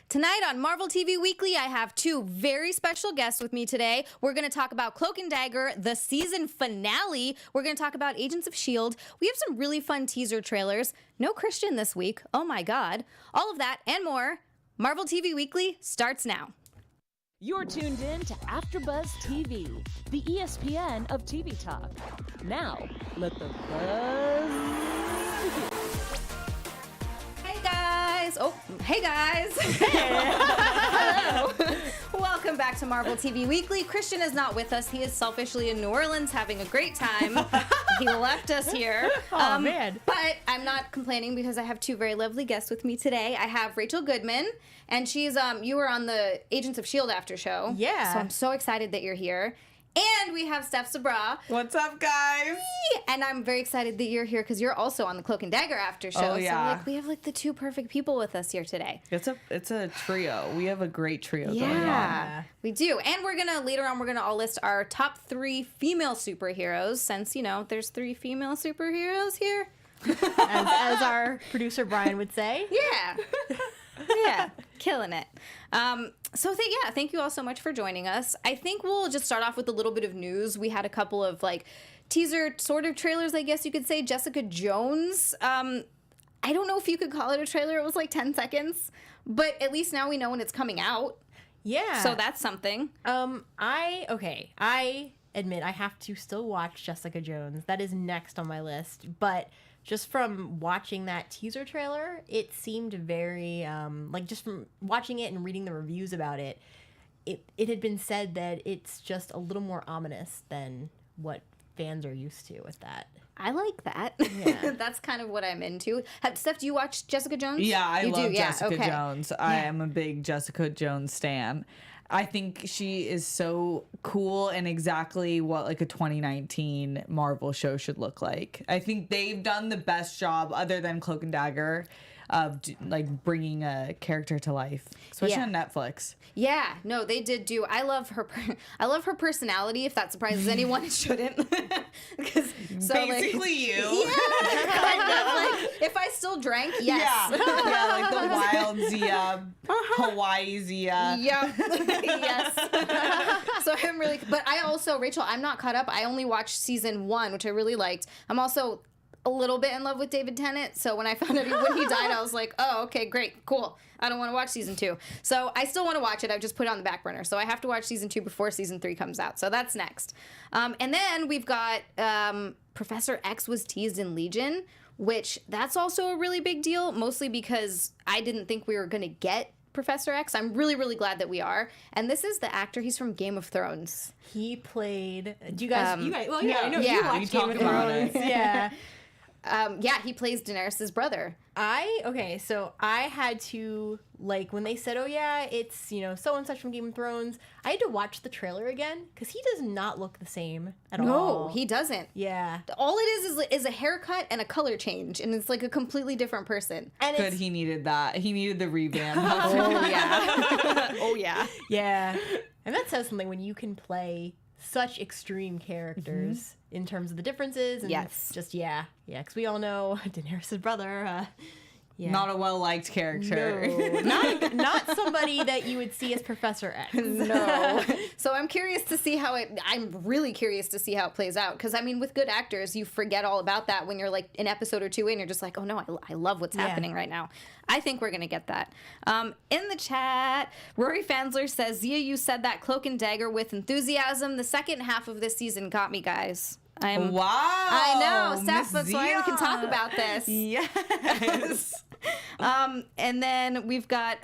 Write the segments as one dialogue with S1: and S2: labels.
S1: Tonight on Marvel TV Weekly, I have two very special guests with me today. We're going to talk about Cloak and Dagger, the season finale. We're going to talk about Agents of S.H.I.E.L.D. We have some really fun teaser trailers. No Christian this week. Oh my God. All of that and more. Marvel TV Weekly starts now.
S2: You're tuned in to AfterBuzz TV, the ESPN of TV talk. Now, let the buzz begin.
S1: Hey guys! Oh, hey guys! Hello! Welcome back to Marvel TV Weekly. Christian is not with us. He is selfishly in New Orleans having a great time. He left us here.
S3: Oh, man.
S1: But I'm not complaining because I have two very lovely guests with me today. I have Rachael Goodman, and she's you were on the Agents of S.H.I.E.L.D. after show.
S3: Yeah.
S1: So I'm so excited that you're here. And we have Steph Sabraw.
S4: What's up, guys?
S1: And I'm very excited that you're here because you're also on the Cloak and Dagger after show.
S4: Oh, yeah.
S1: So we have the two perfect people with us here today.
S4: It's a trio. We have a great trio going on.
S1: Yeah, we do. And later on, we're gonna all list our top 3 female superheroes since, there's 3 female superheroes here.
S3: as our producer Brian would say.
S1: Yeah. Yeah, killing it. Thank you all so much for joining us. I think we'll just start off with a little bit of news. We had a couple of teaser sort of trailers, I guess you could say. Jessica Jones. I don't know if you could call it a trailer. It was 10 seconds, but at least now we know when it's coming out.
S3: Yeah.
S1: So that's something.
S3: I admit I have to still watch Jessica Jones. That is next on my list, but just from watching that teaser trailer, it seemed very, just from watching it and reading the reviews about it, it had been said that it's just a little more ominous than what fans are used to with that.
S1: I like that.
S3: Yeah.
S1: That's kind of what I'm into. Steph, do you watch Jessica Jones?
S4: Yeah, I love
S1: Yeah,
S4: Jessica
S1: okay.
S4: Jones. I am a big Jessica Jones stan. I think she is so cool and exactly what a 2019 Marvel show should look like. I think they've done the best job, other than Cloak and Dagger, of bringing a character to life, especially on Netflix.
S1: Yeah, no, they did do. I love her. I love her personality. If that surprises anyone, it shouldn't.
S4: Basically, you.
S1: Yeah, kind of. If I still drank, yes.
S4: Yeah, the wild Xia, Hawaii Xia.
S1: Yep. Yes. So I'm really. But I also, Rachael, I'm not caught up. I only watched season 1, which I really liked. I'm also a little bit in love with David Tennant, so when I found out when he died, I was like, oh, okay, great, cool. I don't want to watch season 2. So I still want to watch it. I've just put it on the back burner. So I have to watch season 2 before season 3 comes out. So that's next. And then we've got Professor X was teased in Legion, which that's also a really big deal, mostly because I didn't think we were going to get Professor X. I'm really, really glad that we are. And this is the actor. He's from Game of Thrones.
S3: He played. Do you guys? Well, yeah, I know
S1: yeah,
S3: you
S4: we
S3: watch Game
S4: talk
S3: of
S4: about
S3: Thrones. Yeah.
S1: He plays Daenerys' brother.
S3: So I had to, when they said, oh yeah, it's, so and such from Game of Thrones, I had to watch the trailer again, because he does not look the same at all.
S1: No, he doesn't.
S3: Yeah.
S1: All it is a haircut and a color change, and it's a completely different person.
S3: And
S4: Good, he needed that. He needed the revamp.
S1: Oh, yeah. Oh, yeah.
S3: Yeah. And that says something when you can play such extreme characters in terms of the differences. And
S1: yes.
S3: Just, because we all know Daenerys' brother. Yeah.
S4: Not a well-liked character.
S3: No, not somebody that you would see as Professor X.
S1: No. So I'm really curious to see how it plays out. Because, with good actors, you forget all about that when you're an episode or 2 in. You're just like, oh no, I love what's happening right now. I think we're going to get that. In the chat, Rory Fansler says, Xia, you said that Cloak and Dagger with enthusiasm. The second half of this season got me, guys.
S4: Wow.
S1: I know. Steph,
S4: Miss
S1: that's why we can talk
S4: Xia.
S1: about this.
S4: Yes.
S1: And then we've got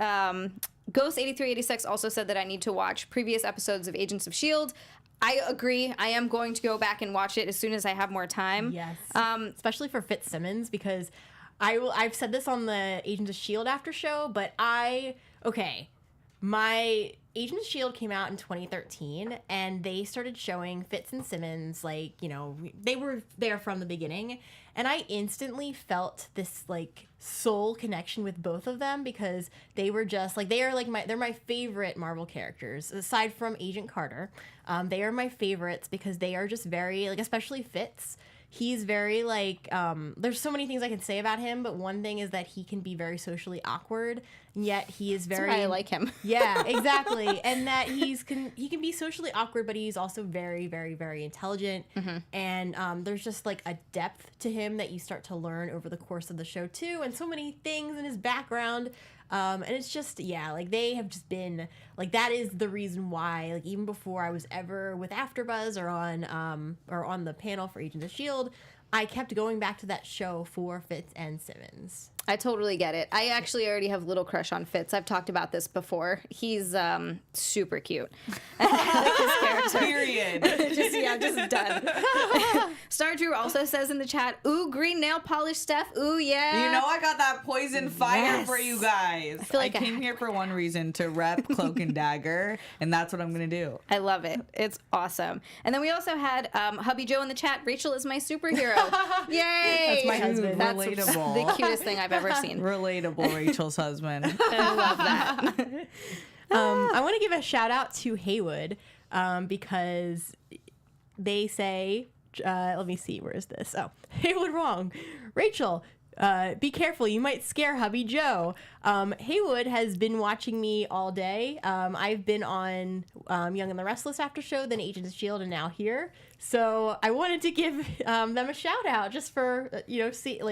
S1: Ghost8386 also said that I need to watch previous episodes of Agents of S.H.I.E.L.D. I agree. I am going to go back and watch it as soon as I have more time.
S3: Yes. Especially for Fitzsimmons, because I've said this on the Agents of S.H.I.E.L.D. after show, but my Agents of S.H.I.E.L.D. came out in 2013, and they started showing Fitz and Simmons, they were there from the beginning, and I instantly felt this, soul connection with both of them, because they were just, they're my favorite Marvel characters, aside from Agent Carter. They are my favorites because they are just very, especially Fitz. He's very there's so many things I can say about him, but one thing is that he can be very socially awkward, yet he is
S1: That's
S3: very.
S1: why I like him.
S3: Yeah, exactly. And that he can be socially awkward, but he's also very, very, very intelligent. And there's just like a depth to him that you start to learn over the course of the show too, and so many things in his background. And it's just, yeah, like they have just been like, that is the reason why, like even before I was ever with AfterBuzz or on the panel for Agents of S.H.I.E.L.D., I kept going back to that show for Fitz and Simmons.
S1: I totally get it. I actually already have a little crush on Fitz. I've talked about this before. He's super cute. I like his character.
S4: Period.
S1: just done. Star Drew also says in the chat, ooh, green nail polish, Steph. Ooh, yeah.
S4: You know I got that poison fire
S1: Yes.
S4: for you guys. I
S1: feel like I
S4: came here for one reason, to rep Cloak and Dagger, and that's what I'm going to do.
S1: I love it. It's awesome. And then we also had Hubby Joe in the chat. Rachel is my superhero. Yay!
S3: That's my husband.
S1: That's
S4: Relatable.
S1: the cutest thing I've ever seen.
S4: Relatable, Rachel's husband.
S1: I love that.
S3: I want to give a shout out to Haywood because they say, let me see, where is this? Oh, Haywood wrong. Rachel, be careful, you might scare Hubby Joe. Haywood has been watching me all day. I've been on Young and the Restless after show, then Agents of S.H.I.E.L.D., and now here. So I wanted to give them a shout out just for,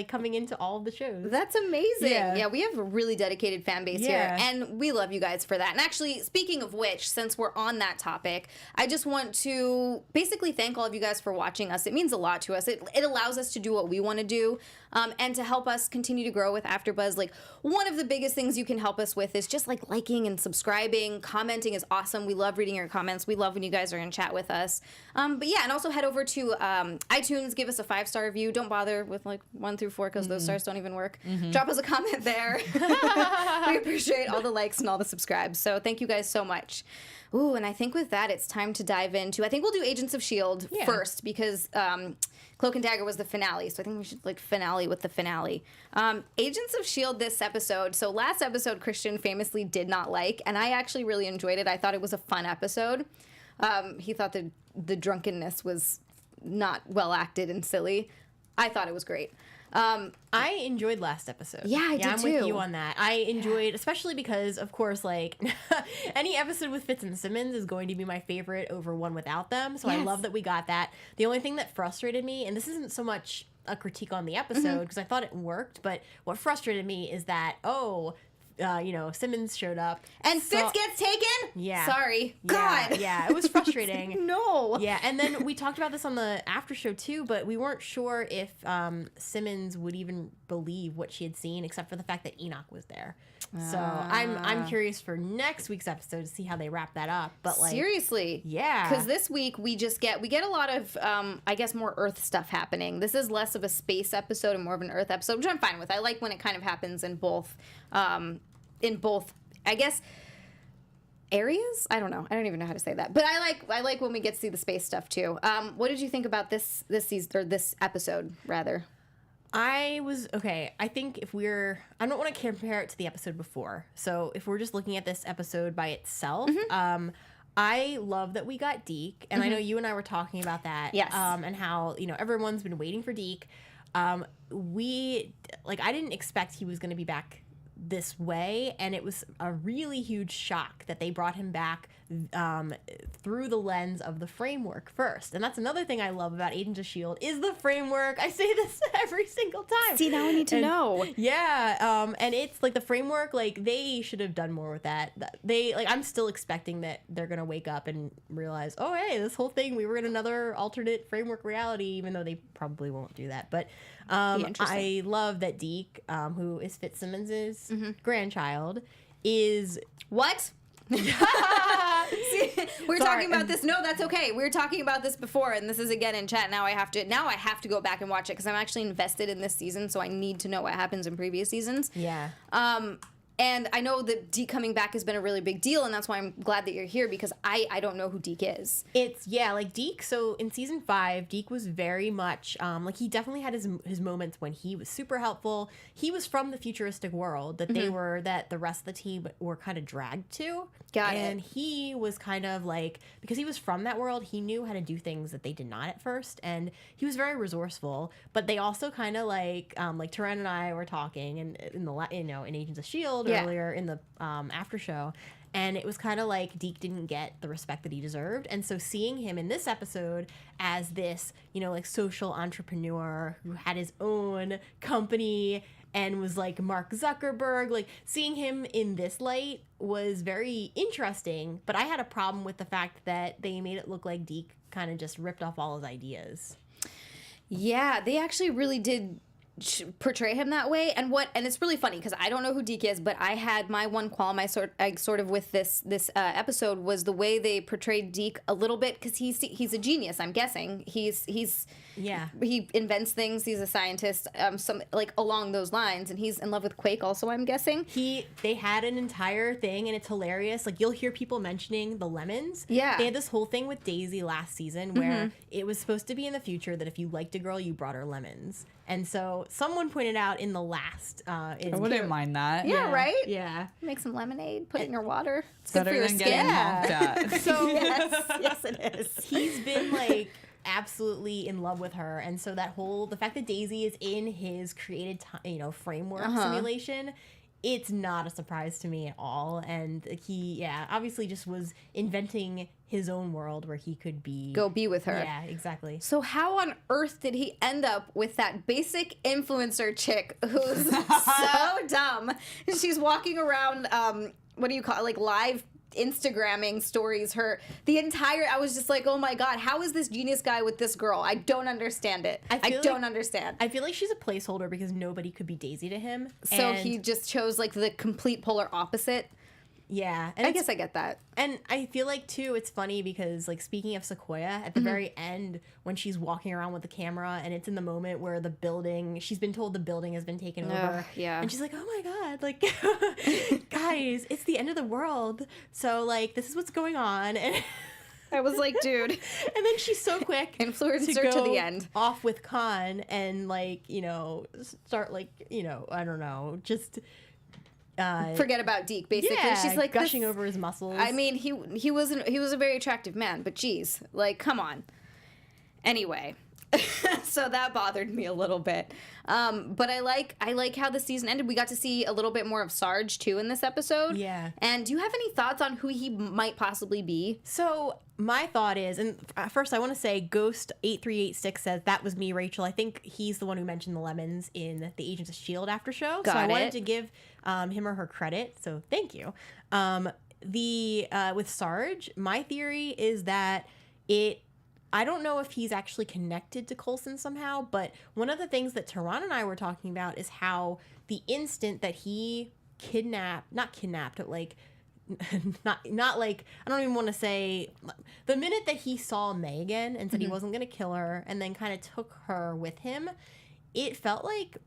S3: coming into all of the shows.
S1: That's amazing.
S3: Yeah.
S1: Yeah, we have a really dedicated fan base here, and we love you guys for that. And actually, speaking of which, since we're on that topic, I just want to basically thank all of you guys for watching us. It means a lot to us. It allows us to do what we want to do, and to help us continue to grow with AfterBuzz. Like, one of the biggest things you can help us with is just like liking and subscribing. Commenting is awesome. We love reading your comments. We love when you guys are in chat with us. But yeah, and also head over to iTunes, give us a 5-star review. Don't bother with like 1 through 4 because those stars don't even work. Drop us a comment there. We appreciate all the likes and all the subscribes. So thank you guys so much. Ooh, and I think with that, it's time to dive into, I think we'll do Agents of S.H.I.E.L.D. first because Cloak and Dagger was the finale. So I think we should like finale with the finale. Agents of S.H.I.E.L.D. this episode. So last episode, Christian famously did not like, and I actually really enjoyed it. I thought it was a fun episode. He thought the drunkenness was not well acted and silly. I thought it was great.
S3: I enjoyed last episode.
S1: Yeah, I did
S3: I'm
S1: too.
S3: with you on that. I enjoyed, especially because, of course, like any episode with Fitz and Simmons is going to be my favorite over one without them. So I
S1: Yes.
S3: love that we got that. The only thing that frustrated me, and this isn't so much a critique on the episode because I thought it worked, but what frustrated me is that Simmons showed up
S1: And Fitz gets taken?
S3: Yeah.
S1: Sorry.
S3: Yeah,
S1: God.
S3: yeah, it was frustrating.
S1: No.
S3: Yeah, and then we talked about this on the after show too, but we weren't sure if Simmons would even believe what she had seen, except for the fact that Enoch was there. So I'm curious for next week's episode to see how they wrap that up. But like,
S1: Seriously.
S3: yeah,
S1: Because this week we get a lot of I guess more Earth stuff happening. This is less of a space episode and more of an Earth episode, which I'm fine with. I like when it kind of happens in both I guess areas. I don't know. I don't even know how to say that. But I like when we get to see the space stuff too. What did you think about this season or this episode rather?
S3: I think I don't want to compare it to the episode before. So if we're just looking at this episode by itself, I love that we got Deke, and I know you and I were talking about that.
S1: Yes.
S3: And how, everyone's been waiting for Deke. I didn't expect he was going to be back this way, and it was a really huge shock that they brought him back through the lens of the framework first. And that's another thing I love about Agents of S.H.I.E.L.D. is the framework. I say this every single time.
S1: See, now I need to know.
S3: Yeah, and it's like the framework, like they should have done more with that. I'm still expecting that they're gonna wake up and realize, oh hey, this whole thing, we were in another alternate framework reality, even though they probably won't do that. But I love that Deke, who is Fitzsimmons' grandchild, is
S1: What? See, we were talking about this. No, that's okay. We were talking about this before, and this is again in chat. Now I have to go back and watch it because I'm actually invested in this season, so I need to know what happens in previous seasons.
S3: yeah.
S1: And I know that Deke coming back has been a really big deal, and that's why I'm glad that you're here because I don't know who Deke is.
S3: Like Deke, so in season 5, Deke was very much, he definitely had his moments when he was super helpful. He was from the futuristic world that that the rest of the team were kind of dragged to.
S1: Got it.
S3: And he was kind of like, because he was from that world, he knew how to do things that they did not at first, and he was very resourceful, but they also kind of like Turan and I were talking, and in Agents of S.H.I.E.L.D.,
S1: Yeah.
S3: earlier in the after show. And it was kind of like Deke didn't get the respect that he deserved. And so seeing him in this episode as this, you know, like social entrepreneur who had his own company and was like Mark Zuckerberg, like seeing him in this light was very interesting. But I had a problem with the fact that they made it look like Deke kind of just ripped off all his ideas.
S1: Yeah, they actually really did portray him that way, and it's really funny because I don't know who Deke is, but I had my one qualm I sort of with this episode was the way they portrayed Deke a little bit, because he's a genius. I'm guessing he invents things. He's a scientist, some like along those lines, and he's in love with Quake also, I'm guessing.
S3: They had an entire thing, and it's hilarious. Like, you'll hear people mentioning the lemons.
S1: Yeah,
S3: they had this whole thing with Daisy last season where it was supposed to be in the future that if you liked a girl, you brought her lemons. And so someone pointed out in the last...
S4: I wouldn't mind that.
S1: Yeah, right?
S3: Yeah.
S1: Make some lemonade, put it in your water. It's
S4: better
S1: good for your
S4: than
S1: skin.
S4: getting honked at.
S3: So
S1: yes, it is.
S3: He's been, like, absolutely in love with her. And so the fact that Daisy is in his created, framework simulation... It's not a surprise to me at all. And he, obviously just was inventing his own world where he could go
S1: be with her.
S3: Yeah, exactly.
S1: So how on earth did he end up with that basic influencer chick who's so dumb? She's walking around, what do you call it, like live Instagramming stories. I was just like, oh my God, how is this genius guy with this girl? I don't understand it. I don't understand.
S3: I feel like she's a placeholder because nobody could be Daisy to him.
S1: So he just chose like the complete polar opposite.
S3: Yeah. And
S1: I guess I get that.
S3: And I feel like, too, it's funny because, like, speaking of Sequoia, at the very end, when she's walking around with the camera and it's in the moment where she's been told the building has been taken over.
S1: Yeah.
S3: And she's like, oh my God, like, guys, it's the end of the world. So, like, this is what's going on. And
S1: I was like, dude.
S3: And then she's so quick
S1: influencer to the end.
S3: Off with Khan and, like, start, like, I don't know, just...
S1: forget about Deke, basically.
S3: Yeah,
S1: she's like
S3: gushing over his muscles.
S1: I mean, he was a very attractive man, but geez, like, come on. Anyway, so that bothered me a little bit. But I like how the season ended. We got to see a little bit more of Sarge too in this episode.
S3: Yeah.
S1: And do you have any thoughts on who he might possibly be?
S3: So my thought is, and first I want to say Ghost8386 says, that was me, Rachael. I think he's the one who mentioned the lemons in the Agents of S.H.I.E.L.D. after show. So I wanted to give him or her credit. So thank you. With Sarge, my theory is that I don't know if he's actually connected to Coulson somehow, but one of the things that Tehran and I were talking about is how the instant that he not kidnapped, but like, not like, I don't even want to say, the minute that he saw Megan and said he wasn't going to kill her and then kind of took her with him, it felt like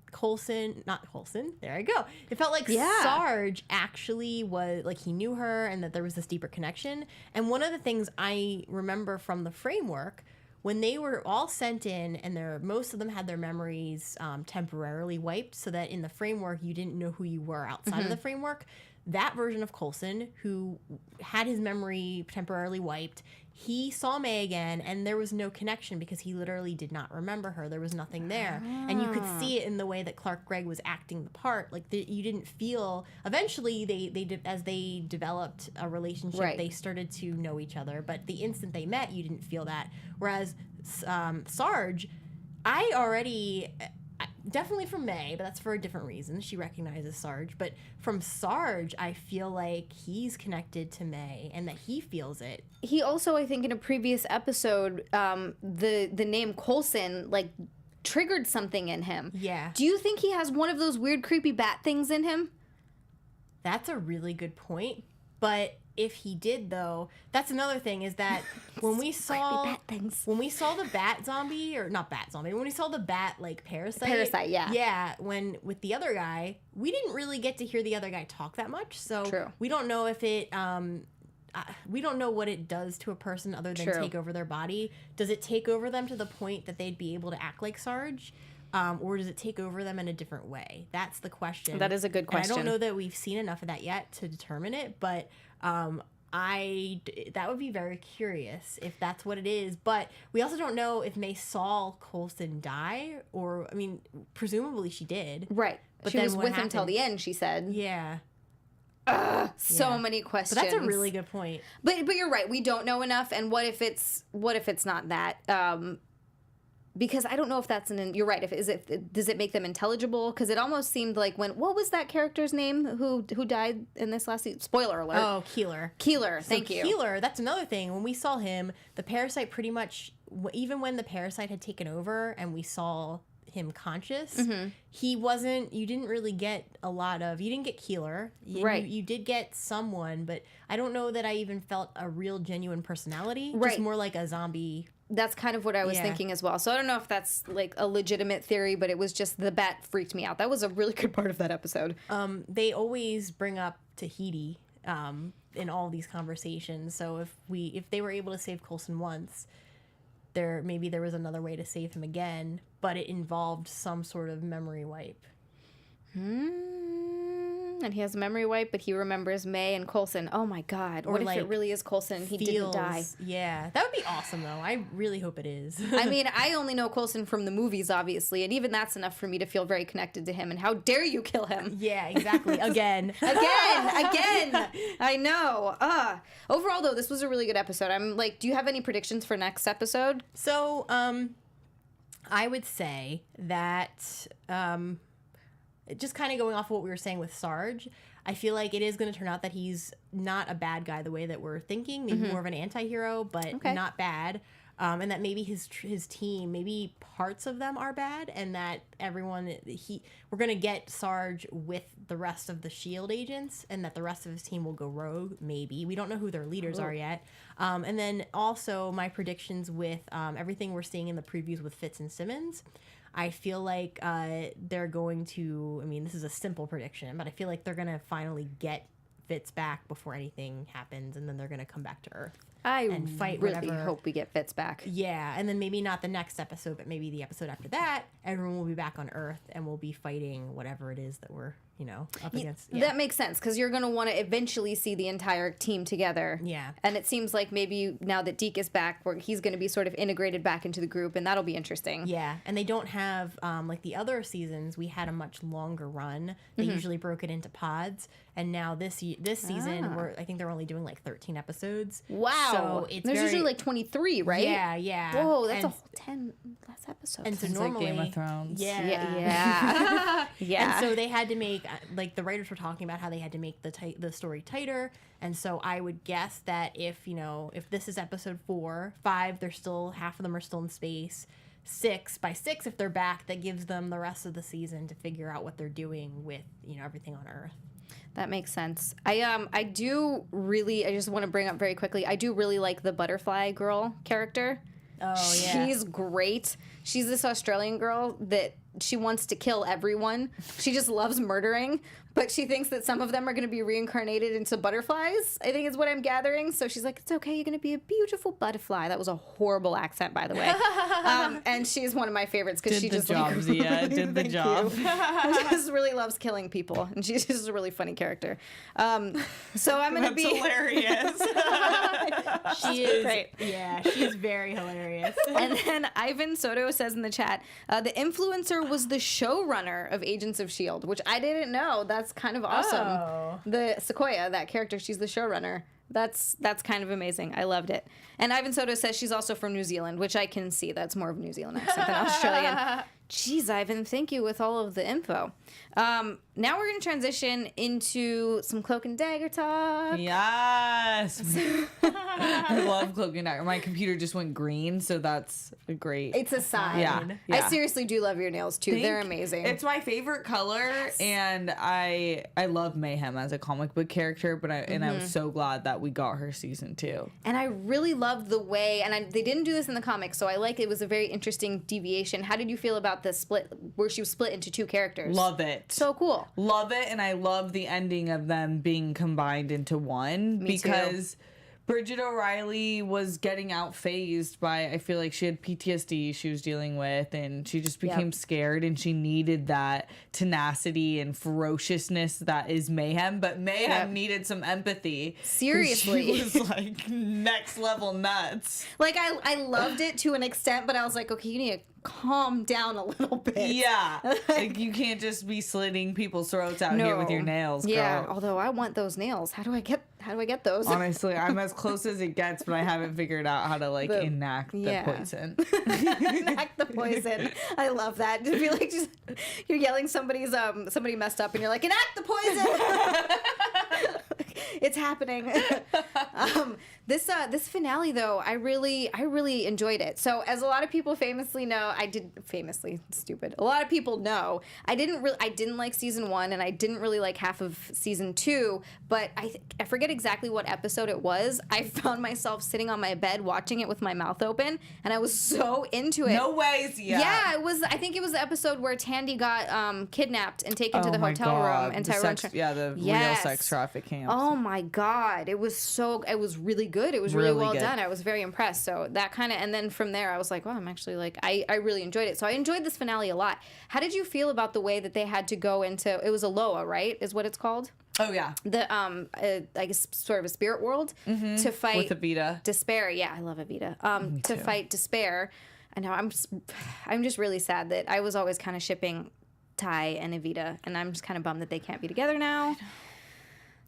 S3: there I go. It felt like Sarge actually was, like, he knew her and that there was this deeper connection. And one of the things I remember from the framework, when they were all sent in and most of them had their memories temporarily wiped so that in the framework you didn't know who you were outside of the framework, that version of Coulson, who had his memory temporarily wiped, he saw May again, and there was no connection because he literally did not remember her. There was nothing there. And you could see it in the way that Clark Gregg was acting the part. Like, you didn't feel... Eventually, as they developed a relationship, they started to know each other. But the instant they met, you didn't feel that. Whereas Sarge, I already... Definitely from May, but that's for a different reason. She recognizes Sarge. But from Sarge, I feel like he's connected to May and that he feels it.
S1: He also, I think, in a previous episode, the name Coulson, like, triggered something in him.
S3: Yeah.
S1: Do you think he has one of those weird, creepy bat things in him?
S3: That's a really good point. But if he did, though, that's another thing, is that when we saw the bat zombie, or not bat zombie, when we saw the bat, like, parasite, when with the other guy, we didn't really get to hear the other guy talk that much, so we don't know if it we don't know what it does to a person other than take over their body. Does it take over them to the point that they'd be able to act like Sarge? Or does it take over them in a different way? That's the question.
S1: That is a good question.
S3: And I don't know that we've seen enough of that yet to determine it, but that would be very curious if that's what it is. But we also don't know if May saw Coulson die, or, I mean, presumably she did.
S1: Right. But she was with him till the end, she said.
S3: Yeah.
S1: So many questions.
S3: But that's a really good point.
S1: But you're right. We don't know enough. And what if it's not that? Because I don't know if that's you're right. Does it make them intelligible? Because it almost seemed like what was that character's name who died in this last season? Spoiler alert.
S3: Oh, Keeler.
S1: Thank you.
S3: Keeler, that's another thing. When we saw him, the parasite pretty much, even when the parasite had taken over and we saw him conscious, he wasn't, you didn't really get you didn't get Keeler.
S1: Right.
S3: You did get someone, but I don't know that I even felt a real genuine personality.
S1: Right.
S3: Just more like a zombie.
S1: That's kind of what I was thinking as well. So I don't know if that's like a legitimate theory, but it was just the bat freaked me out. That was a really good part of that episode.
S3: They always bring up Tahiti in all these conversations. So if they were able to save Coulson once, maybe there was another way to save him again, but it involved some sort of memory wipe.
S1: And he has a memory wipe, but he remembers May and Coulson. Oh my God. What if it really is Coulson and he didn't die?
S3: Yeah. That would be awesome, though. I really hope it is.
S1: I mean, I only know Coulson from the movies, obviously, and even that's enough for me to feel very connected to him. And how dare you kill him?
S3: Yeah, exactly. Again.
S1: Again. I know. Overall, though, this was a really good episode. I'm like, do you have any predictions for next episode?
S3: So, I would say that... just kind of going off of what we were saying with Sarge, I feel like it is going to turn out that he's not a bad guy the way that we're thinking. Maybe more of an anti-hero, but not bad. And that maybe his team, maybe parts of them are bad, and that we're going to get Sarge with the rest of the S.H.I.E.L.D. agents, and that the rest of his team will go rogue, maybe. We don't know who their leaders are yet. And then also my predictions with everything we're seeing in the previews with Fitz and Simmons. I feel like they're going to, I mean, this is a simple prediction, but I feel like they're going to finally get Fitz back before anything happens, and then they're going to come back to Earth. And fight
S1: really
S3: whatever.
S1: hope we get Fitz back.
S3: Yeah, and then maybe not the next episode, but maybe the episode after that, everyone will be back on Earth, and we'll be fighting whatever it is that we're, up against. Yeah.
S1: That makes sense, because you're going to want to eventually see the entire team together.
S3: Yeah.
S1: And it seems like maybe now that Deke is back, he's going to be sort of integrated back into the group, and that'll be interesting.
S3: Yeah, and they don't have, like the other seasons, we had a much longer run. They usually broke it into pods, and now this season, I think they're only doing like 13 episodes.
S1: Wow.
S3: So it's
S1: There's usually like 23, right?
S3: Yeah.
S1: Whoa, that's a whole 10 less episodes.
S3: And so
S4: It's
S3: normally,
S4: like Game of Thrones.
S1: Yeah.
S3: And so they had to make, like the writers were talking about how they had to make the story tighter. And so I would guess that if this is episode 4, 5, half of them are still in space. 6, if they're back, that gives them the rest of the season to figure out what they're doing with, everything on Earth.
S1: That makes sense. I just want to bring up very quickly, I do really like the butterfly girl character.
S3: Oh, yeah.
S1: She's great. She's this Australian girl that she wants to kill everyone. She just loves murdering, but she thinks that some of them are going to be reincarnated into butterflies, I think is what I'm gathering. So she's like, it's okay, you're going to be a beautiful butterfly. That was a horrible accent, by the way. And she's one of my favorites because she just
S4: Did the job.
S1: She just really loves killing people, and she's just a really funny character. So I'm going to be
S4: hilarious.
S3: She is
S1: great.
S3: Yeah, she's very hilarious.
S1: And then Ivan Soto says in the chat, the influencer was the showrunner of Agents of S.H.I.E.L.D., which I didn't know. That's kind of awesome.
S3: Oh.
S1: The Sequoia, that character, she's the showrunner. That's kind of amazing. I loved it. And Ivan Soto says she's also from New Zealand, which I can see. That's more of a New Zealand accent than Australian. Jeez, Ivan, thank you with all of the info. Now we're going to transition into some Cloak and Dagger talk.
S4: Yes. I love Cloak and Dagger. My computer just went green, so that's great.
S1: It's a sign.
S4: Yeah.
S1: I seriously do love your nails, too. They're amazing.
S4: It's my favorite color, and I love Mayhem as a comic book character, but I was so glad that we got her season 2.
S1: And I really loved the way, and they didn't do this in the comics, so I like it was a very interesting deviation. How did you feel about the split, where she was split into 2 characters?
S4: Love it.
S1: So cool.
S4: Love it, and I love the ending of them being combined into one.
S1: Me
S4: because
S1: too.
S4: Bridget O'Reilly was getting out-phased by, I feel like she had PTSD she was dealing with, and she just became scared, and she needed that tenacity and ferociousness that is Mayhem, but Mayhem needed some empathy.
S1: Seriously.
S4: She was like next level nuts.
S1: Like, I loved it to an extent, but I was like, okay, you need to calm down a little bit.
S4: Yeah. Like, you can't just be slitting people's throats out here with your nails, girl.
S1: Yeah, although I want those nails. How do I get those?
S4: Honestly, I'm as close as it gets, but I haven't figured out how to like enact the poison.
S1: Enact the poison. I love that. To be like, just you're yelling somebody messed up, and you're like, enact the poison. It's happening. This finale though, I really enjoyed it. So as a lot of people famously know, a lot of people know, I didn't like season 1, and I didn't really like half of season 2, but I forget exactly what episode it was. I found myself sitting on my bed watching it with my mouth open, and I was so into it.
S4: No ways, yeah.
S1: Yeah, it was. I think it was the episode where Tandy got kidnapped and taken to the hotel room, and Tyrone.
S4: The real sex trafficking.
S1: Oh my God, it was really good. It was really well done. I was very impressed. So that kind of, and then from there, I was like, wow, I'm actually like, I really enjoyed it. So I enjoyed this finale a lot. How did you feel about the way that they had to go into? It was Aloha, right? Is what it's called.
S4: Oh yeah.
S1: The I guess sort of a spirit world to fight
S4: with Evita.
S1: Despair. Yeah, I love Evita. To fight Despair. I know I'm just really sad that I was always kind of shipping Ty and Evita, and I'm just kind of bummed that they can't be together now.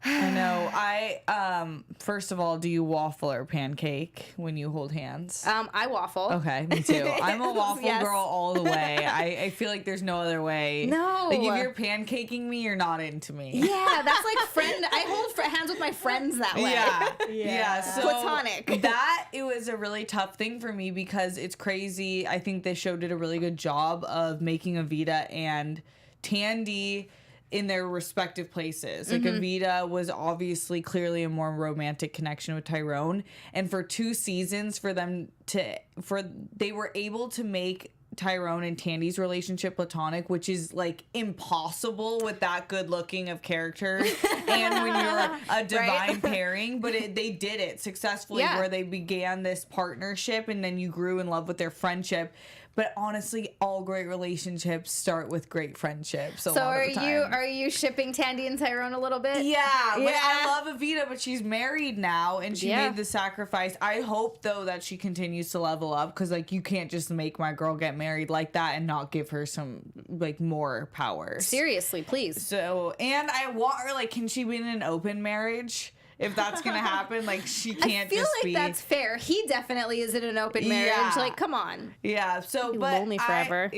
S4: I know. First of all, do you waffle or pancake when you hold hands?
S1: I waffle.
S4: Okay, me too. I'm a waffle girl all the way. I feel like there's no other way.
S1: No.
S4: Like, if you're pancaking me, you're not into me.
S1: Yeah, that's like friend. I hold hands with my friends that way.
S4: Yeah. So
S1: platonic.
S4: It was a really tough thing for me because it's crazy. I think this show did a really good job of making Evita and Tandy in their respective places. Like, Evita was obviously clearly a more romantic connection with Tyrone, and for 2 seasons they were able to make Tyrone and Tandy's relationship platonic, which is like impossible with that good looking of characters and when you're a divine pairing, but they did it successfully where they began this partnership and then you grew in love with their friendship. But honestly, all great relationships start with great friendships. So
S1: are you shipping Tandy and Tyrone a little bit?
S4: Yeah. Like, I love Evita, but she's married now and she made the sacrifice. I hope though that she continues to level up, because like, you can't just make my girl get married like that and not give her some like more power.
S1: Seriously, please.
S4: So, and I want her, like, can she be in an open marriage? If that's gonna happen, like, she can't just be.
S1: I feel like that's fair. He definitely is in an open marriage.
S4: Yeah.
S1: Like, come on.
S4: Yeah. So,
S1: Be
S4: but
S1: lonely forever.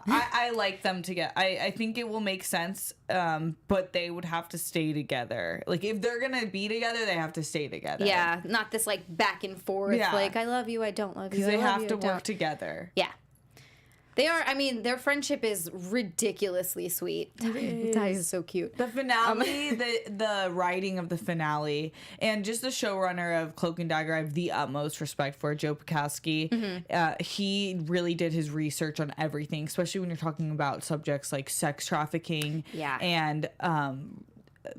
S4: I like them together. I think it will make sense. But they would have to stay together. Like, if they're gonna be together, they have to stay together.
S1: Yeah. Not this like back and forth.
S4: Yeah.
S1: Like, I love you, I don't love you.
S4: Because they have to
S1: I don't.
S4: work together.
S1: Yeah. They are, I mean, their friendship is ridiculously sweet. Ty is so cute.
S4: The finale, the writing of the finale, and just the showrunner of Cloak and Dagger, I have the utmost respect for, Joe Pekowski. He really did his research on everything, especially when you're talking about subjects like sex trafficking and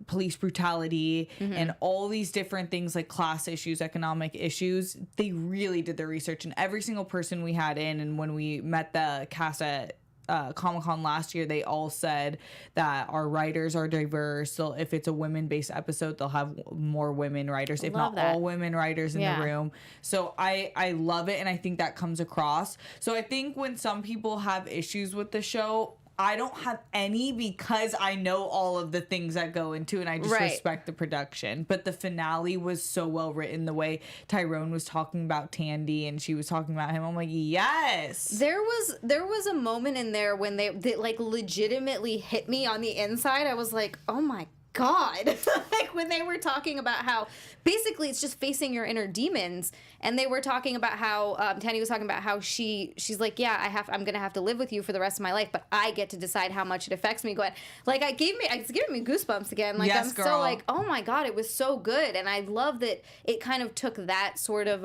S4: police brutality and all these different things like class issues, economic issues. They really did their research, and every single person we had in, and when we met the cast at Comic-Con last year, they all said that our writers are diverse. So if it's a women-based episode, they'll have more women writers, if not all women writers in the room. So I love it, and I think that comes across. So I think when some people have issues with the show, I don't have any, because I know all of the things that go into it, and I just respect the production. But the finale was so well written. The way Tyrone was talking about Tandy and she was talking about him, I'm like, yes.
S1: There was a moment in there when they like legitimately hit me on the inside. I was like, oh my God. Like, when they were talking about how basically it's just facing your inner demons, and they were talking about how Tandy was talking about how she's like, yeah, I'm gonna have to live with you for the rest of my life, but I get to decide how much it affects me. Going like, it's giving me goosebumps again. Like,
S4: yes,
S1: I'm
S4: girl.
S1: so like, oh my God, it was so good, and I love that it kind of took that sort of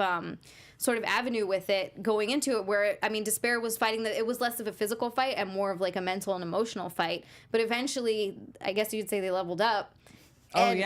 S1: avenue with it going into it, where I mean, Despair was fighting that it was less of a physical fight and more of like a mental and emotional fight, but eventually I guess you'd say they leveled up.
S4: And,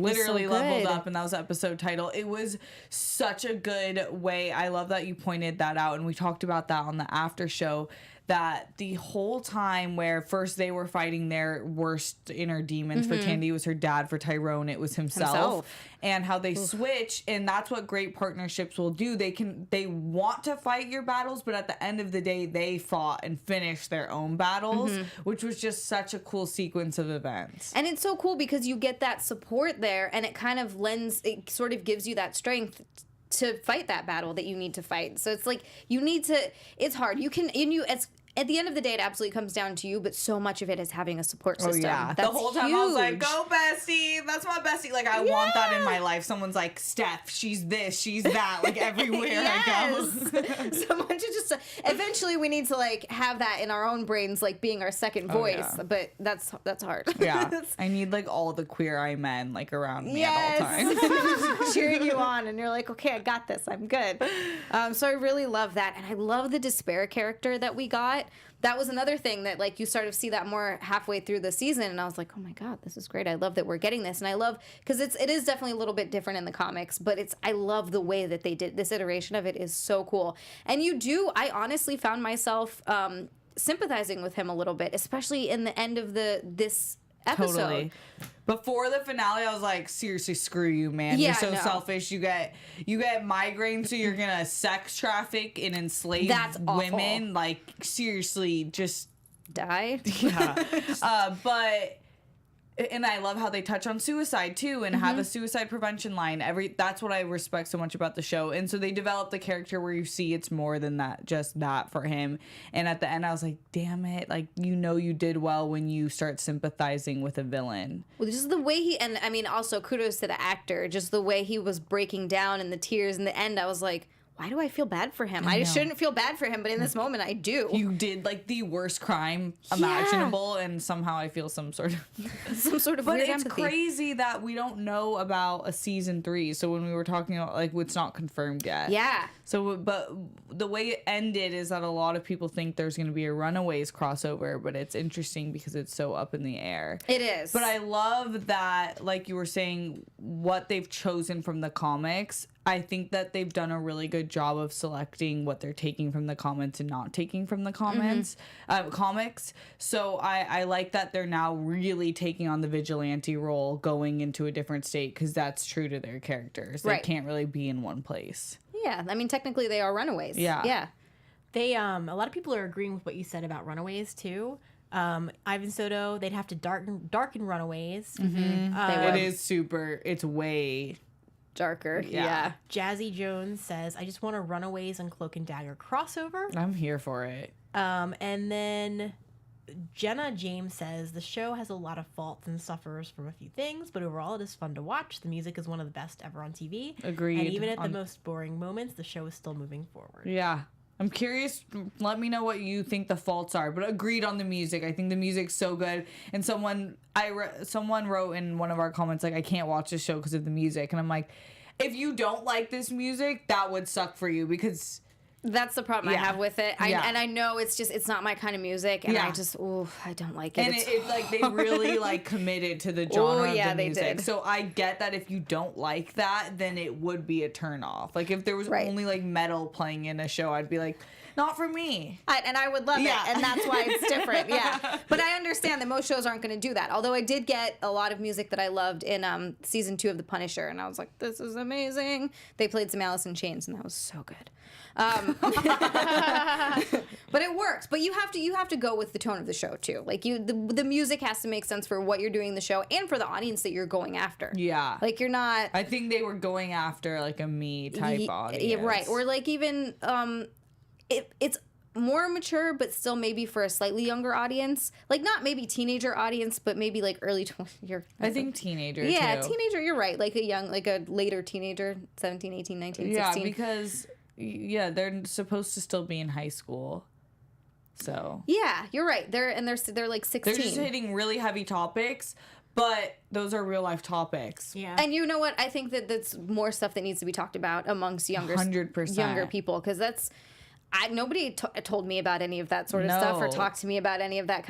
S4: literally
S1: was so
S4: leveled
S1: good.
S4: up, and that was the episode title. It was such a good way. I love that you pointed that out, and we talked about that on the after show, that the whole time where first they were fighting their worst inner demons, for Tandy it was her dad, for Tyrone it was himself. And how they switch, and that's what great partnerships will do. They want to fight your battles, but at the end of the day they fought and finished their own battles, which was just such a cool sequence of events.
S1: And it's so cool because you get that support there, and it kind of it sort of gives you that strength to fight that battle that you need to fight. So it's like it's hard. At the end of the day, it absolutely comes down to you, but so much of it is having a support system.
S4: Oh, yeah.
S1: That's
S4: the whole time
S1: huge.
S4: I was like, go, bestie. That's my bestie. Like, I want that in my life. Someone's like, Steph, she's this, she's that. Like, everywhere I go.
S1: Someone to just... eventually, we need to, like, have that in our own brains, like, being our second voice.
S4: Yeah.
S1: But that's hard.
S4: Yeah. I need, like, all the queer eye men, like, around me at all times.
S1: Cheering you on, and you're like, okay, I got this. I'm good. So I really love that. And I love the despair character that we got. That was another thing that, like, you sort of see that more halfway through the season, and I was like, oh my god, this is great. I love that we're getting this, and I love, because it is definitely a little bit different in the comics, but I love the way that they did this iteration of it is so cool. And I honestly found myself sympathizing with him a little bit, especially in the end of this episode.
S4: Totally. Before the finale, I was like, seriously, screw you, man.
S1: Yeah,
S4: you're so
S1: no.
S4: selfish. You get migraines, so you're gonna sex traffic and enslave
S1: That's awful.
S4: women. Like, seriously, just
S1: Die.
S4: yeah. And I love how they touch on suicide too, and have a suicide prevention line. That's what I respect so much about the show. And so they develop the character where you see it's more than that, just that for him. And at the end, I was like, damn it! Like, you did well when you start sympathizing with a villain.
S1: Well, just the way and I mean, also kudos to the actor, just the way he was breaking down and the tears in the end. I was like, why do I feel bad for him? I shouldn't feel bad for him, but in this moment, I do.
S4: You did, like, the worst crime imaginable, and somehow I feel some sort of
S1: But
S4: weird
S1: it's
S4: empathy. Crazy that we don't know about a season 3. So when we were talking about, like, it's not confirmed yet.
S1: Yeah.
S4: So, but the way it ended is that a lot of people think there's going to be a Runaways crossover, but it's interesting because it's so up in the air.
S1: It is.
S4: But I love that, like you were saying, what they've chosen from the comics. I think that they've done a really good job of selecting what they're taking from the comments and not taking from the comics. So I like that they're now really taking on the vigilante role, going into a different state, because that's true to their characters. They can't really be in one place.
S1: Yeah, I mean, technically they are runaways.
S4: Yeah.
S3: They a lot of people are agreeing with what you said about Runaways too. Ivan Soto, they'd have to darken Runaways.
S4: It's way
S1: darker.
S4: Yeah.
S3: Jazzy Jones says, I just want a Runaways and Cloak and Dagger crossover.
S4: I'm here for it.
S3: And then Jenna James says, the show has a lot of faults and suffers from a few things, but overall it is fun to watch. The music is one of the best ever on TV.
S4: Agreed.
S3: And even at the most boring moments, the show is still moving forward.
S4: Yeah. I'm curious. Let me know what you think the faults are, but agreed on the music. I think the music's so good. And someone wrote in one of our comments, like, I can't watch this show because of the music. And I'm like, if you don't like this music, that would suck for you, because
S1: that's the problem I have with it. And I know it's not my kind of music, and I don't like it.
S4: And it's like they really like committed to the genre of the music.
S1: They did.
S4: So I get that if you don't like that, then it would be a turn off. Like, if there was only like metal playing in a show, I'd be like, not for me.
S1: And I would love it, and that's why it's different. Yeah, but I understand that most shows aren't going to do that. Although I did get a lot of music that I loved in season 2 of The Punisher, and I was like, this is amazing. They played some Alice in Chains, and that was so good. But it works. But you have to go with the tone of the show too. Like, the music has to make sense for what you're doing in the show and for the audience that you're going after.
S4: Yeah,
S1: like, you're not.
S4: I think they were going after like a me type audience.
S1: Yeah, right. Or like even it's more mature, but still maybe for a slightly younger audience. Like, not maybe teenager audience, but maybe like early 20s.
S4: I think teenager.
S1: Yeah,
S4: too.
S1: Teenager. You're right. Like a later teenager, 17, 18, 19, 16.
S4: Yeah, because they're supposed to still be in high school. So
S1: yeah, you're right. They're like 16.
S4: They're just hitting really heavy topics, but those are real life topics.
S3: Yeah.
S1: And you know what? I think that's more stuff that needs to be talked about amongst younger
S4: 100%.
S1: younger people, because that's. nobody told me about any of that sort of stuff or
S4: No.
S1: talked to me about any of that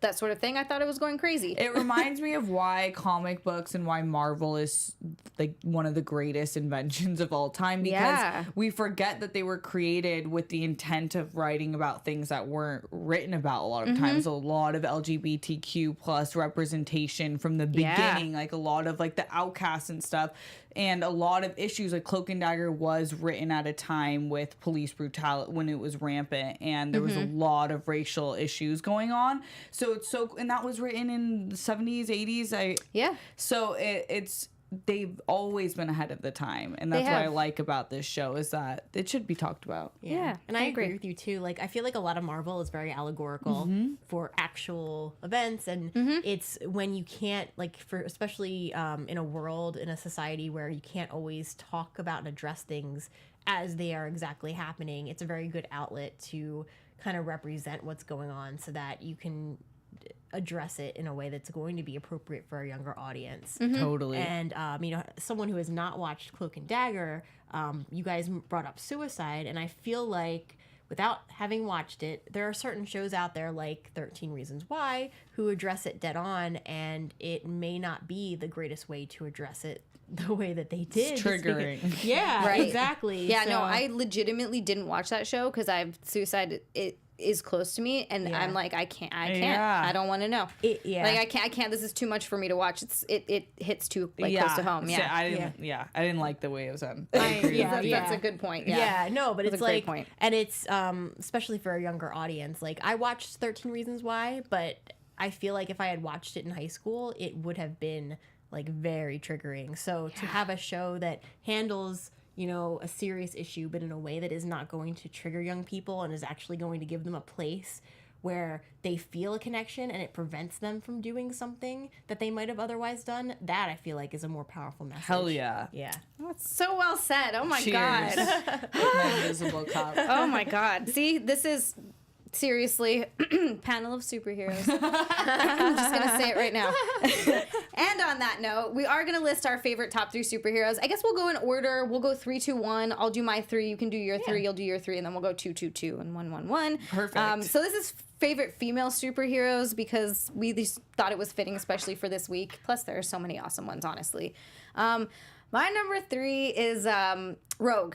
S1: that sort of thing. I thought it was going crazy.
S4: It reminds me of why comic books and why Marvel is like one of the greatest inventions of all time, because
S1: Yeah.
S4: we forget that they were created with the intent of writing about things that weren't written about a lot of times. A lot of LGBTQ plus representation from the beginning, like a lot of like the outcasts and stuff. And a lot of issues, like Cloak and Dagger was written at a time with police brutality when it was rampant, and there was a lot of racial issues going on. So it's and that was written in the 70s, 80s.
S1: Yeah.
S4: So it's they've always been ahead of the time, and that's what I like about this show is that it should be talked about.
S1: Yeah,
S3: and I agree with you too. Like, I feel like a lot of Marvel is very allegorical for actual events, and it's when you can't, like, for especially in a world, in a society where you can't always talk about and address things as they are exactly happening. It's a very good outlet to kind of represent what's going on, so that you can address it in a way that's going to be appropriate for a younger audience.
S4: Totally.
S3: And someone who has not watched Cloak and Dagger, you guys brought up suicide, and I feel like without having watched it, there are certain shows out there like 13 Reasons Why who address it dead on, and it may not be the greatest way to address it the way that they did.
S4: It's triggering.
S3: Yeah,
S1: Right.
S3: Exactly.
S1: Yeah,
S3: So-
S1: no, I legitimately didn't watch that show because suicide it is close to me, and
S3: Yeah.
S1: I'm like, I can't.
S4: Yeah.
S1: I don't want to know.
S3: Yeah.
S1: Like, I can't. This is too much for me to watch. It hits too close to home.
S4: So
S1: Yeah.
S4: I didn't like the way it was done. I agree.
S3: Yeah.
S1: That's a good point. Yeah.
S3: Yeah, no, but
S1: That's
S3: it's
S1: a great
S3: like,
S1: point.
S3: and it's especially for a younger audience. Like, I watched 13 Reasons Why, but I feel like if I had watched it in high school, it would have been like very triggering. So to have a show that handles, you know, a serious issue, but in a way that is not going to trigger young people and is actually going to give them a place where they feel a connection and it prevents them from doing something that they might have otherwise done, that I feel like is a more powerful message.
S4: Hell yeah.
S3: Yeah.
S1: That's so well said. Oh my
S4: Cheers.
S1: god.
S4: My invisible cup.
S1: Oh my god. See, this is seriously panel of superheroes. I'm just gonna say it right now. And on that note, we are gonna list our favorite top 3 superheroes. I guess we'll go in order. We'll go 3, 2, 1. I'll do my 3. You can do your 3. You'll do your 3, and then we'll go 2, 2, 2, and 1, 1, 1.
S4: Perfect.
S1: So this is favorite female superheroes because we just thought it was fitting, especially for this week. Plus, there are so many awesome ones, honestly. My number 3 is Rogue.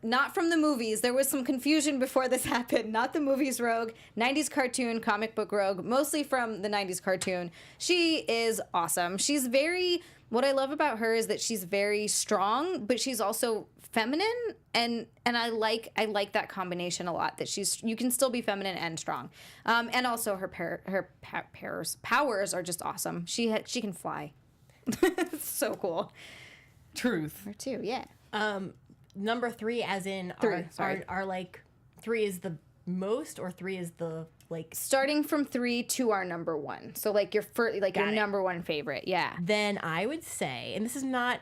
S1: Not from the movies. There was some confusion before this happened. Not the movies Rogue. 90s cartoon, comic book Rogue. Mostly from the 90s cartoon. She is awesome. What I love about her is that she's very strong, but she's also feminine, and I like that combination a lot. That you can still be feminine and strong, and also her powers are just awesome. She can fly. It's so cool.
S4: Truth.
S1: Her too, yeah.
S3: Number 3, as in
S1: 3, sorry.
S3: are like 3 is the most, or 3 is the like.
S1: Starting from 3 to our number 1. So like your number 1 favorite, yeah.
S3: Then I would say, and this is not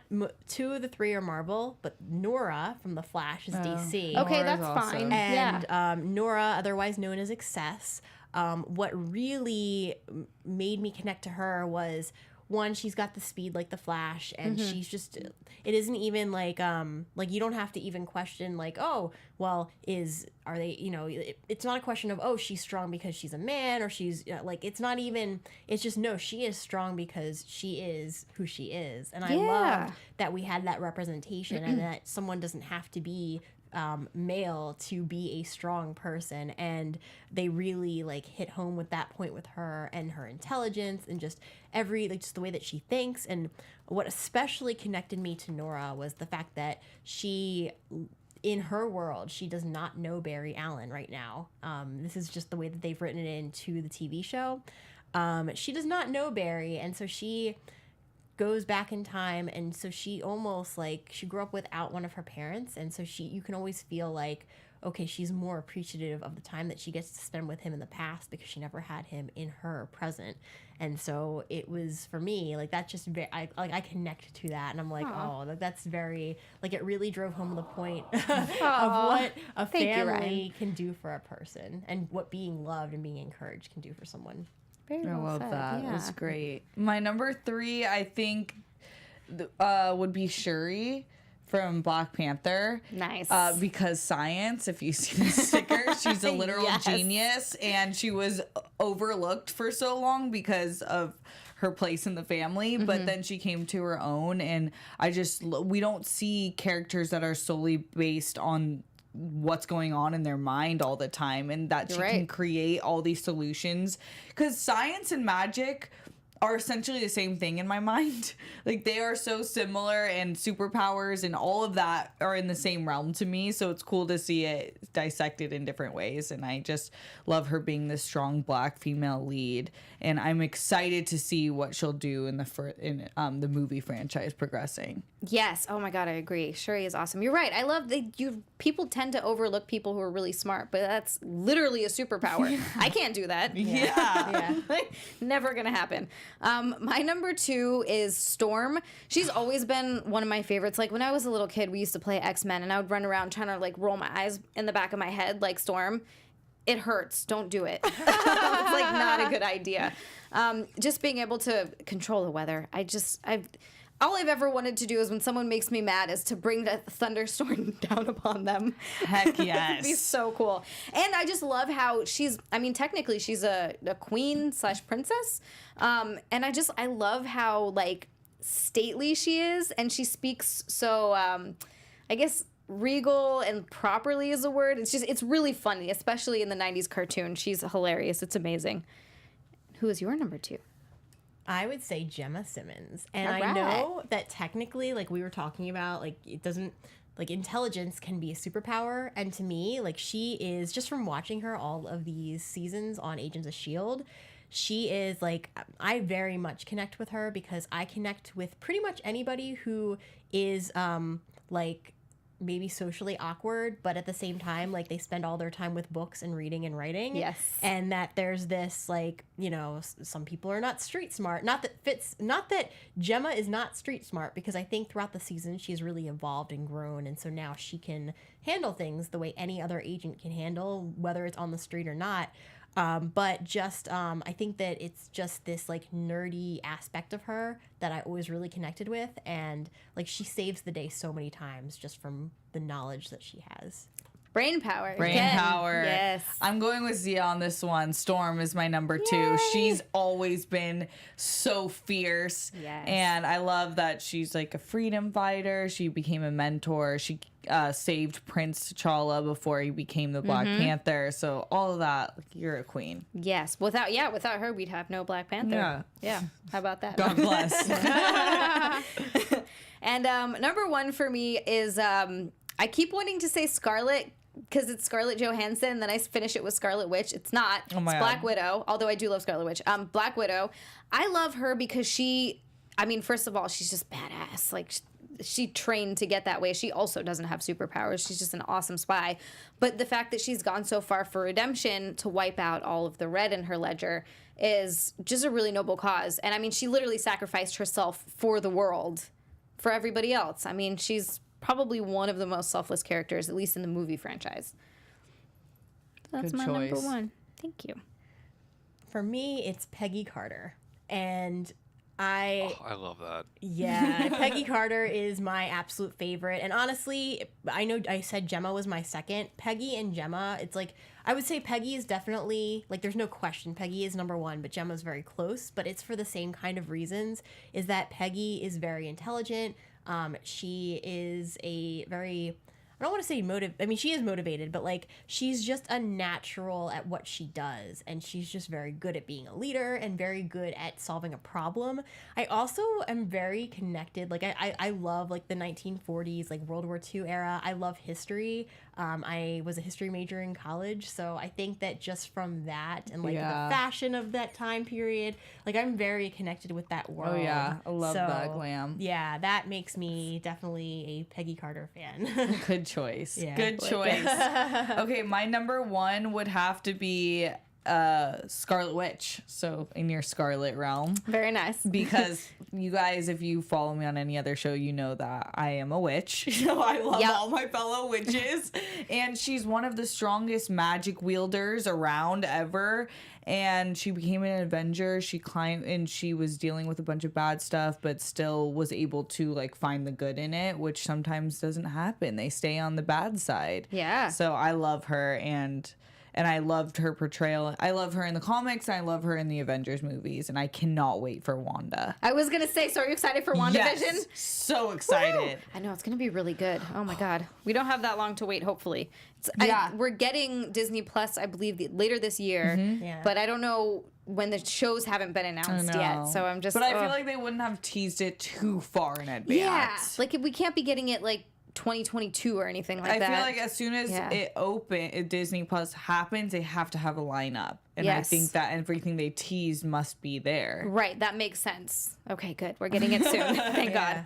S3: 2 of the 3 are Marvel, but Nora from The Flash is DC.
S1: Okay,
S4: Nora's
S1: that's
S4: awesome.
S1: fine.
S3: And
S1: Yeah.
S3: Nora, otherwise known as Excess, what really made me connect to her was, one, she's got the speed like the Flash, and she's just, it isn't even like you don't have to even question like, oh, well, are they, you know, it's not a question of, oh, she's strong because she's a man, or she's like, it's not even, it's just, no, she is strong because she is who she is. And I loved that we had that representation and that someone doesn't have to be male to be a strong person, and they really like hit home with that point with her and her intelligence and just just the way that she thinks. And what especially connected me to Nora was the fact that she, in her world, she does not know Barry Allen right now. This is just the way that they've written it into the TV show. She does not know Barry, and so she goes back in time, and so she almost like she grew up without one of her parents, and so you can always feel like, okay, she's more appreciative of the time that she gets to spend with him in the past because she never had him in her present. And so it was, for me, like, that's just very, I connect to that, and I'm like, that's very, like, it really drove home the point of what a family can do for a person, and what being loved and being encouraged can do for someone.
S1: Very
S4: I
S1: well
S4: love
S1: said,
S4: that.
S1: yeah.
S4: That's great. My number 3, I think, would be Shuri from Black Panther.
S1: Nice.
S4: Because Science, if you see the sticker, she's a literal
S1: Yes.
S4: genius, and she was overlooked for so long because of her place in the family, but then she came to her own, and we don't see characters that are solely based on what's going on in their mind all the time, and that she can create all these solutions, because science and magic are essentially the same thing in my mind. Like, they are so similar, and superpowers and all of that are in the same realm to me, so it's cool to see it dissected in different ways, and I just love her being this strong Black female lead, and I'm excited to see what she'll do in the movie franchise progressing.
S1: Yes. Oh my God, I agree. Shuri is awesome. You're right. I love that people tend to overlook people who are really smart, but that's literally a superpower. I can't do that.
S4: Yeah.
S1: Like, never gonna happen. My number 2 is Storm. She's always been one of my favorites. Like, when I was a little kid, we used to play X-Men, and I would run around trying to like roll my eyes in the back of my head like Storm. It hurts. Don't do it. It's like not a good idea. Just being able to control the weather. All I've ever wanted to do is when someone makes me mad is to bring the thunderstorm down upon them.
S4: Heck yes.
S1: It'd be so cool. And I just love how technically she's a queen / princess. And I love how like stately she is, and she speaks so, I guess regal and properly is a word. It's really funny, especially in the 90s cartoon. She's hilarious. It's amazing. Who is your number 2?
S3: I would say Gemma Simmons. And
S1: All
S3: I
S1: right.
S3: know that technically, like we were talking about, like it doesn't, like intelligence can be a superpower. And to me, like she is, just from watching her all of these seasons on Agents of S.H.I.E.L.D., she is like, I very much connect with her because I connect with pretty much anybody who is like maybe socially awkward, but at the same time, like they spend all their time with books and reading and writing.
S1: Yes.
S3: And that there's this, like, you know, some people are not street smart. Not that Gemma is not street smart, because I think throughout the season she's really evolved and grown, and so now she can handle things the way any other agent can handle, whether it's on the street or not. But just, I think that it's just this like nerdy aspect of her that I always really connected with. And like, she saves the day so many times just from the knowledge that she has.
S1: Brain power.
S4: Brain
S1: Again.
S4: power.
S1: Yes.
S4: I'm going with Xia on this one. Storm is my number 2. She's always been so fierce.
S1: Yes.
S4: And I love that she's like a freedom fighter. She became a mentor. She saved Prince T'Challa before he became the Black Panther. So all of that, like, you're a queen.
S1: Yes. Without her, we'd have no Black Panther. Yeah. How about that?
S4: God bless.
S1: And number 1 for me is I keep wanting to say Scarlet because it's Scarlett Johansson. Then I finish it with Scarlet Witch. It's not.
S4: Oh my
S1: it's
S4: God.
S1: Black Widow. Although I do love Scarlet Witch. Black Widow. I love her because first of all, she's just badass. Like, she trained to get that way. She also doesn't have superpowers. She's just an awesome spy. But the fact that she's gone so far for redemption to wipe out all of the red in her ledger is just a really noble cause. And I mean, she literally sacrificed herself for the world, for everybody else. I mean, she's probably one of the most selfless characters, at least in the movie franchise. That's
S4: Good
S1: my
S4: choice.
S1: number 1. Thank you.
S3: For me, it's Peggy Carter. And
S5: I love that.
S3: Yeah, Peggy Carter is my absolute favorite. And honestly, I know I said Gemma was my second. Peggy and Gemma, it's like, I would say Peggy is definitely, like, there's no question. Peggy is number 1, but Gemma's very close. But it's for the same kind of reasons, is that Peggy is very intelligent. She is a very, I don't want to say she is motivated, but like, she's just a natural at what she does. And she's just very good at being a leader and very good at solving a problem. I also am very connected. Like, I love like the 1940s, like World War II era. I love history. I was a history major in college. So I think that just from that and like the fashion of that time period, like I'm very connected with that world.
S4: Oh yeah, I love that glam.
S3: Yeah, that makes me definitely a Peggy Carter fan.
S4: Good choice.
S3: Yeah.
S4: Good choice. Okay, my number 1 would have to be Scarlet Witch, so in your Scarlet realm.
S1: Very nice.
S4: Because you guys, if you follow me on any other show, you know that I am a witch. So I love all my fellow witches. And she's one of the strongest magic wielders around ever. And she became an Avenger. She climbed and she was dealing with a bunch of bad stuff, but still was able to like find the good in it, which sometimes doesn't happen. They stay on the bad side.
S1: Yeah.
S4: So I love her, and I loved her portrayal. I love her in the comics. I love her in the Avengers movies, and I cannot wait for Wanda.
S1: I was gonna say, so are you excited for WandaVision?
S4: Yes, so excited.
S1: Woo! I know it's gonna be really good. Oh my god, we don't have that long to wait. Hopefully, we're getting Disney Plus, I believe, later this year.
S3: Yeah.
S1: But I don't know when the shows haven't been announced yet. So I'm just.
S4: But I feel like they wouldn't have teased it too far in advance.
S1: Yeah, like we can't be getting it like 2022 or anything like that.
S4: I feel like as soon as Disney Plus happens, they have to have a lineup. And I think that everything they tease must be there.
S1: Right, that makes sense. Okay, good. We're getting it soon. Thank God.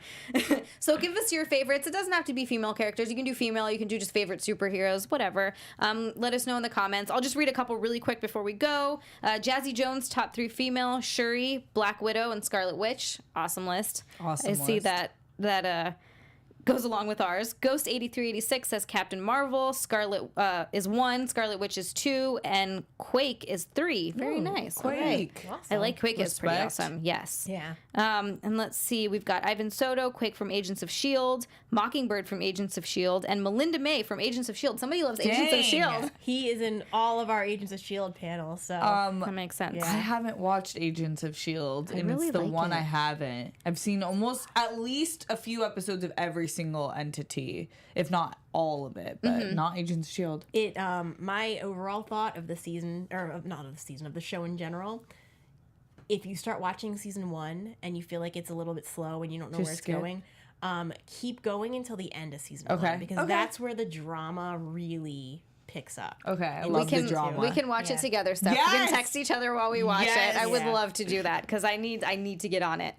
S1: So give us your favorites. It doesn't have to be female characters. You can do female. You can do just favorite superheroes, whatever. Let us know in the comments. I'll just read a couple really quick before we go. Jazzy Jones, top 3 female. Shuri, Black Widow, and Scarlet Witch. Awesome list. I see that goes along with ours. Ghost 8386 says Captain Marvel. Scarlet is 1. Scarlet Witch is 2. And Quake is 3. Very nice.
S4: Quake.
S1: All right. I like Quake. It's pretty awesome. Yes.
S3: Yeah.
S1: And let's see. We've got Ivan Soto, Quake from Agents of S.H.I.E.L.D., Mockingbird from Agents of S.H.I.E.L.D., and Melinda May from Agents of S.H.I.E.L.D. Somebody loves Agents of S.H.I.E.L.D.
S3: He is in all of our Agents of S.H.I.E.L.D. panels, so
S1: That makes sense.
S4: I haven't watched Agents of S.H.I.E.L.D., and
S1: really
S4: it's the
S1: like
S4: one
S1: it.
S4: I haven't. I've seen almost at least a few episodes of every single entity, if not all of it, but not Agents of S.H.I.E.L.D.
S3: it my overall thought of the season, not of the season, of the show in general, if you start watching season 1 and you feel like it's a little bit slow and you don't know where it's going, keep going until the end of season 1, because that's where the drama really picks up.
S4: Okay, I love the drama.
S1: We can watch it together, Steph.
S4: Yes!
S1: We can text each other while we watch
S4: Yes!
S1: it. I would love to do that because I need to get on it.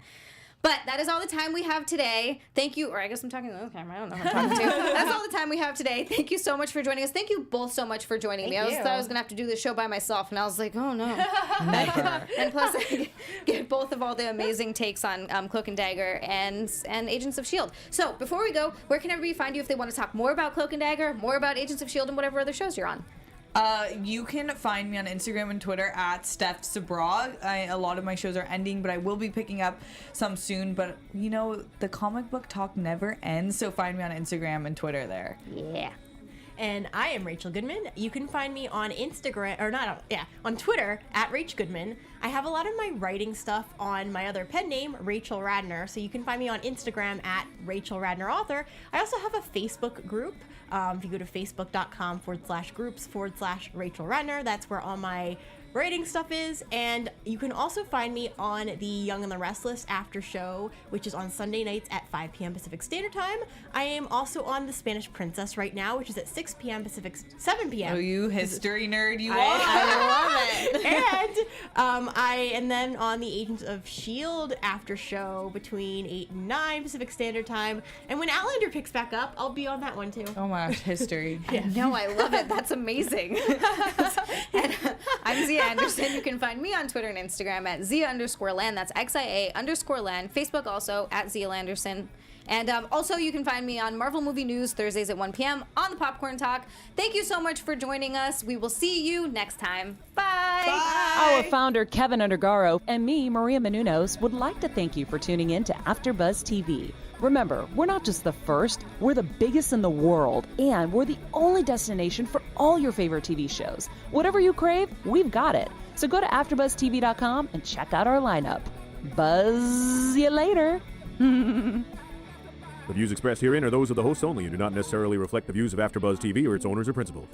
S1: But that is all the time we have today. Thank you, or I guess I'm talking to the camera. I don't know who I'm talking to. That's all the time we have today. Thank you so much for joining us. Thank you both so much for joining me. I thought I was going to have to do this show by myself, and I was like, oh, no.
S4: Never.
S1: And plus, I get both of all the amazing takes on Cloak and Dagger and Agents of S.H.I.E.L.D. So before we go, where can everybody find you if they want to talk more about Cloak and Dagger, more about Agents of S.H.I.E.L.D., and whatever other shows you're on?
S4: You can find me on Instagram and Twitter at Steph Sabraw. A lot of my shows are ending, but I will be picking up some soon. But, you know, the comic book talk never ends, so find me on Instagram and Twitter there.
S1: Yeah.
S3: And I am Rachael Goodman. You can find me on Instagram, on Twitter at Rach Goodman. I have a lot of my writing stuff on my other pen name, Rachael Radner. So you can find me on Instagram at Rachael Radner Author. I also have a Facebook group. If you go to facebook.com/groups/Rachael Radner, that's where all my writing stuff is. And you can also find me on the Young and the Restless after show, which is on Sunday nights at 5 p.m. Pacific Standard Time. I am also on The Spanish Princess right now, which is at 6 p.m. Pacific, 7 p.m.
S4: Oh, you history nerd you are.
S3: I love it. And then on the Agents of S.H.I.E.L.D. after show between 8 and 9 Pacific Standard Time. And when Outlander picks back up, I'll be on that one too.
S4: Oh my gosh, history.
S1: No, I love it. That's amazing. And I'm Xia Anderson. You can find me on Twitter and Instagram at Xia_Land. That's XIA_Land. Facebook also at Xia Anderson. And also you can find me on Marvel Movie News Thursdays at 1 p.m. on the Popcorn Talk. Thank you so much for joining us. We will see you next time. Bye.
S2: Our founder, Kevin Undergaro, and me, Maria Menounos, would like to thank you for tuning in to AfterBuzz TV. Remember, we're not just the first, we're the biggest in the world, and we're the only destination for all your favorite TV shows. Whatever you crave, we've got it. So go to AfterBuzzTV.com and check out our lineup. Buzz you later.
S6: The views expressed herein are those of the hosts only and do not necessarily reflect the views of AfterBuzz TV or its owners or principals.